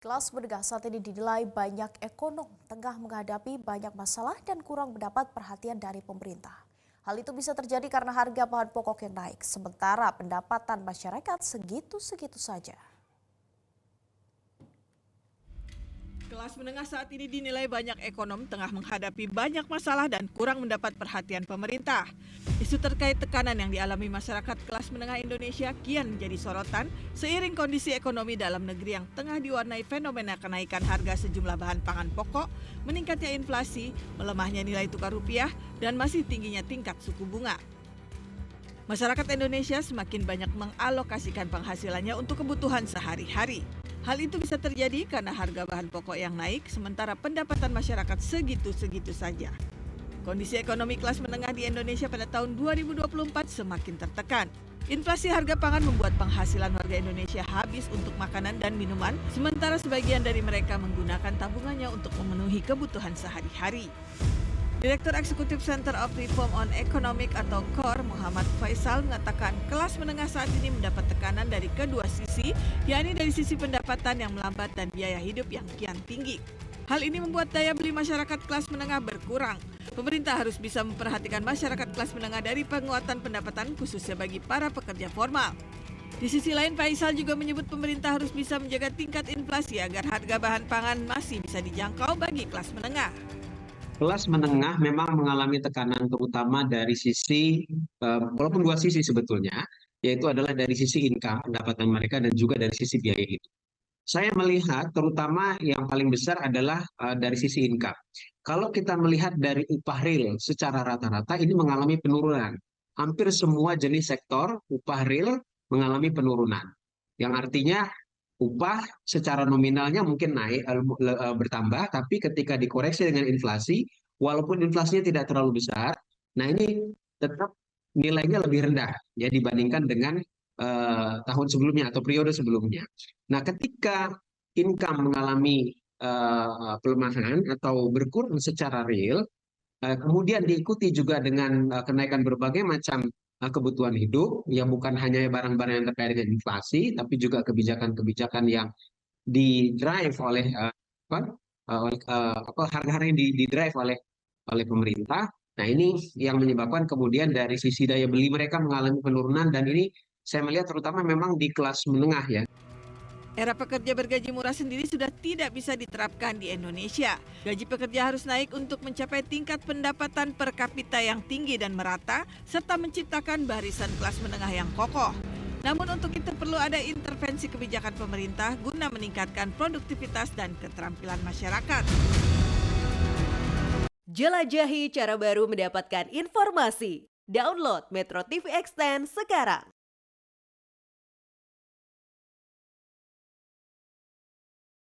Kelas menengah saat ini dinilai banyak ekonom tengah menghadapi banyak masalah dan kurang mendapat perhatian dari pemerintah. Hal itu bisa terjadi karena harga bahan pokok yang naik, sementara pendapatan masyarakat segitu-segitu saja. Kelas menengah saat ini dinilai banyak ekonom tengah menghadapi banyak masalah dan kurang mendapat perhatian pemerintah. Isu terkait tekanan yang dialami masyarakat kelas menengah Indonesia kian menjadi sorotan seiring kondisi ekonomi dalam negeri yang tengah diwarnai fenomena kenaikan harga sejumlah bahan pangan pokok, meningkatnya inflasi, melemahnya nilai tukar rupiah, dan masih tingginya tingkat suku bunga. Masyarakat Indonesia semakin banyak mengalokasikan penghasilannya untuk kebutuhan sehari-hari. Hal itu bisa terjadi karena harga bahan pokok yang naik, sementara pendapatan masyarakat segitu-segitu saja. Kondisi ekonomi kelas menengah di Indonesia pada tahun 2024 semakin tertekan. Inflasi harga pangan membuat penghasilan warga Indonesia habis untuk makanan dan minuman, sementara sebagian dari mereka menggunakan tabungannya untuk memenuhi kebutuhan sehari-hari. Direktur Eksekutif Center of Reform on Economic atau KOR, Muhammad Faisal, mengatakan kelas menengah saat ini mendapat tekanan dari kedua sisi, yakni dari sisi pendapatan yang melambat dan biaya hidup yang kian tinggi. Hal ini membuat daya beli masyarakat kelas menengah berkurang. Pemerintah harus bisa memperhatikan masyarakat kelas menengah dari penguatan pendapatan khususnya bagi para pekerja formal. Di sisi lain, Faisal juga menyebut pemerintah harus bisa menjaga tingkat inflasi agar harga bahan pangan masih bisa dijangkau bagi kelas menengah. Kelas menengah memang mengalami tekanan terutama dari sisi, walaupun dua sisi sebetulnya, yaitu adalah dari sisi income, pendapatan mereka, dan juga dari sisi biaya hidup. Saya melihat terutama yang paling besar adalah dari sisi income. Kalau kita melihat dari upah real secara rata-rata ini mengalami penurunan. Hampir semua jenis sektor upah real mengalami penurunan. Yang artinya upah secara nominalnya mungkin naik bertambah, tapi ketika dikoreksi dengan inflasi, walaupun inflasinya tidak terlalu besar, nah ini tetap nilainya lebih rendah ya dibandingkan dengan tahun sebelumnya atau periode sebelumnya. Nah, ketika income mengalami pelemahan atau berkurang secara real, kemudian diikuti juga dengan kenaikan berbagai macam kebutuhan hidup, ya bukan hanya barang-barang yang terkait dengan inflasi, tapi juga kebijakan-kebijakan yang di-drive oleh harga-harga yang di-drive oleh pemerintah. Nah, ini yang menyebabkan kemudian dari sisi daya beli mereka mengalami penurunan, dan ini saya melihat terutama memang di kelas menengah ya. Era pekerja bergaji murah sendiri sudah tidak bisa diterapkan di Indonesia. Gaji pekerja harus naik untuk mencapai tingkat pendapatan per kapita yang tinggi dan merata, serta menciptakan barisan kelas menengah yang kokoh. Namun untuk itu perlu ada intervensi kebijakan pemerintah guna meningkatkan produktivitas dan keterampilan masyarakat. Jelajahi cara baru mendapatkan informasi. Download Metro TV Extend sekarang.